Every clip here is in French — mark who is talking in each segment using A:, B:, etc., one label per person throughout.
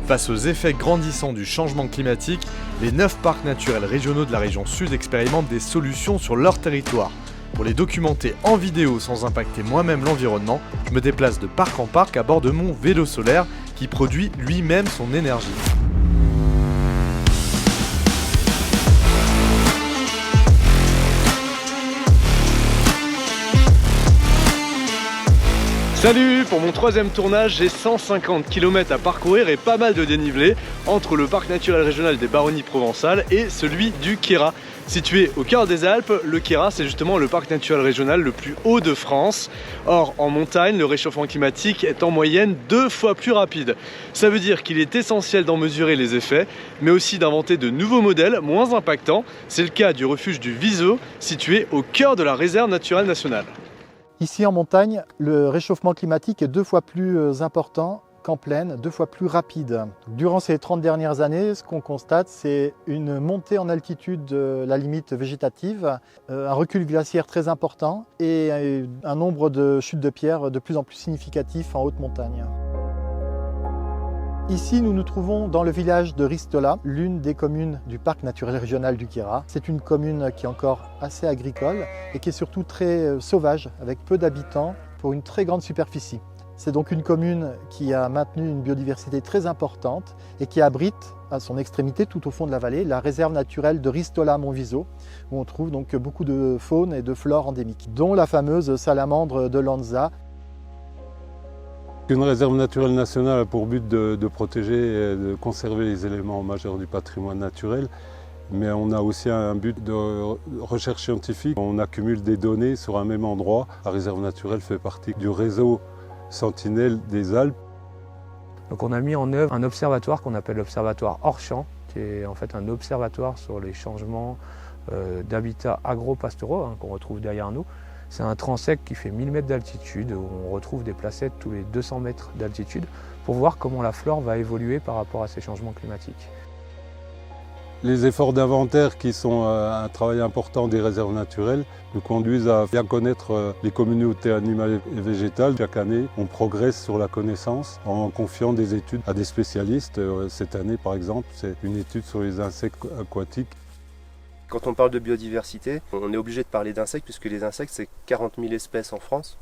A: Face aux effets grandissants du changement climatique, les 9 parcs naturels régionaux de la région Sud expérimentent des solutions sur leur territoire. Pour les documenter en vidéo sans impacter moi-même l'environnement, je me déplace de parc en parc à bord de mon vélo solaire qui produit lui-même son énergie. Salut! Pour mon troisième tournage, j'ai 150 km à parcourir et pas mal de dénivelé entre le parc naturel régional des Baronnies provençales et celui du Queyras. Situé au cœur des Alpes, le Queyras c'est justement le parc naturel régional le plus haut de France. Or, en montagne, le réchauffement climatique est en moyenne 2 fois plus rapide. Ça veut dire qu'il est essentiel d'en mesurer les effets, mais aussi d'inventer de nouveaux modèles moins impactants. C'est le cas du refuge du Viso, situé au cœur de la réserve naturelle nationale.
B: Ici en montagne, le réchauffement climatique est 2 fois plus important qu'en plaine, 2 fois plus rapide. Durant ces 30 dernières années, ce qu'on constate, c'est une montée en altitude de la limite végétative, un recul glaciaire très important et un nombre de chutes de pierres de plus en plus significatif en haute montagne. Ici, nous nous trouvons dans le village de Ristola, l'une des communes du parc naturel régional du Queyras. C'est une commune qui est encore assez agricole et qui est surtout très sauvage, avec peu d'habitants pour une très grande superficie. C'est donc une commune qui a maintenu une biodiversité très importante et qui abrite à son extrémité, tout au fond de la vallée, la réserve naturelle de Ristola-Montviso, où on trouve donc beaucoup de faune et de flore endémiques, dont la fameuse salamandre de Lanza.
C: Une réserve naturelle nationale a pour but de protéger et de conserver les éléments majeurs du patrimoine naturel, mais on a aussi un but de recherche scientifique. On accumule des données sur un même endroit. La réserve naturelle fait partie du réseau Sentinelle des Alpes.
D: Donc on a mis en œuvre un observatoire qu'on appelle l'observatoire hors-champ, qui est en fait un observatoire sur les changements d'habitats agro-pastoraux qu'on retrouve derrière nous. C'est un transect qui fait 1000 mètres d'altitude, où on retrouve des placettes tous les 200 mètres d'altitude pour voir comment la flore va évoluer par rapport à ces changements climatiques.
C: Les efforts d'inventaire, qui sont un travail important des réserves naturelles, nous conduisent à bien connaître les communautés animales et végétales. Chaque année, on progresse sur la connaissance en confiant des études à des spécialistes. Cette année, par exemple, c'est une étude sur les insectes aquatiques.
E: Quand on parle de biodiversité, on est obligé de parler d'insectes puisque les insectes c'est 40 000 espèces en France.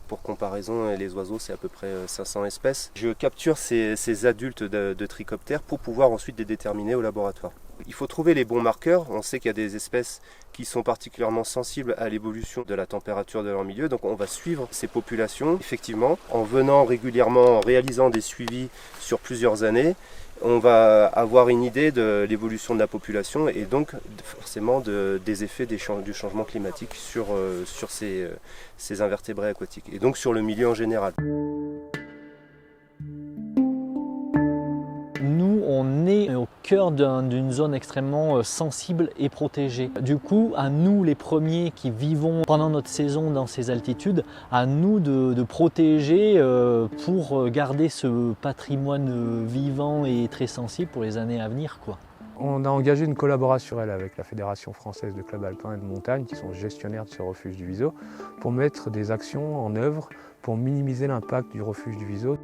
E: Pour comparaison, les oiseaux c'est à peu près 500 espèces. Je capture ces adultes de trichoptères pour pouvoir ensuite les déterminer au laboratoire. Il faut trouver les bons marqueurs. On sait qu'il y a des espèces qui sont particulièrement sensibles à l'évolution de la température de leur milieu. Donc on va suivre ces populations. Effectivement, en venant régulièrement, en réalisant des suivis sur plusieurs années, on va avoir une idée de l'évolution de la population et donc forcément des effets du changement climatique sur ces invertébrés aquatiques et donc sur le milieu en général.
F: Nous, on est au cœur d'une zone extrêmement sensible et protégée. Du coup, à nous les premiers qui vivons pendant notre saison dans ces altitudes, à nous de protéger pour garder ce patrimoine vivant et très sensible pour les années à venir, quoi.
D: On a engagé une collaboration avec la Fédération française de clubs alpins et de montagne, qui sont gestionnaires de ce refuge du Viso, pour mettre des actions en œuvre pour minimiser l'impact du refuge du Viso.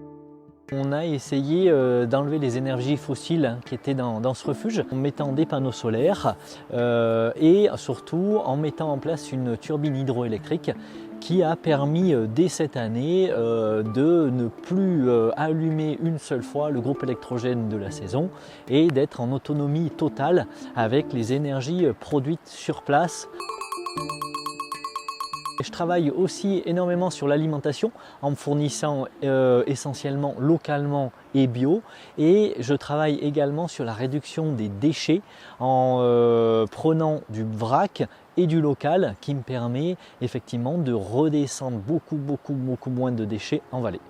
F: On a essayé d'enlever les énergies fossiles qui étaient dans ce refuge en mettant des panneaux solaires et surtout en mettant en place une turbine hydroélectrique qui a permis dès cette année de ne plus allumer une seule fois le groupe électrogène de la saison et d'être en autonomie totale avec les énergies produites sur place. Je travaille aussi énormément sur l'alimentation en me fournissant essentiellement localement et bio, et je travaille également sur la réduction des déchets en prenant du vrac et du local qui me permet effectivement de redescendre beaucoup moins de déchets en vallée.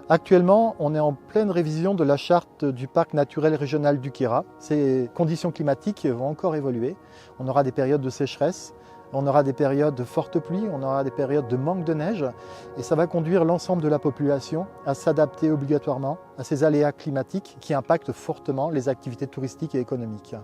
B: Actuellement, on est en pleine révision de la charte du parc naturel régional du Queyras. Ces conditions climatiques vont encore évoluer. On aura des périodes de sécheresse, on aura des périodes de fortes pluies, on aura des périodes de manque de neige. Et ça va conduire l'ensemble de la population à s'adapter obligatoirement à ces aléas climatiques qui impactent fortement les activités touristiques et économiques.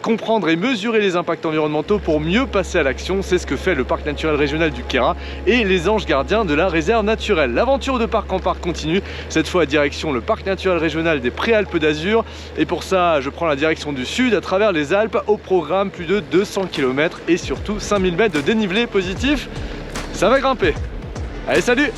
A: comprendre et mesurer les impacts environnementaux pour mieux passer à l'action. C'est ce que fait le parc naturel régional du Queyras et les anges gardiens de la réserve naturelle. L'aventure de parc en parc continue, cette fois direction le parc naturel régional des Préalpes d'Azur. Et pour ça, je prends la direction du sud à travers les Alpes. Au programme, plus de 200 km et surtout 5000 mètres de dénivelé positif. Ça va grimper. Allez, salut!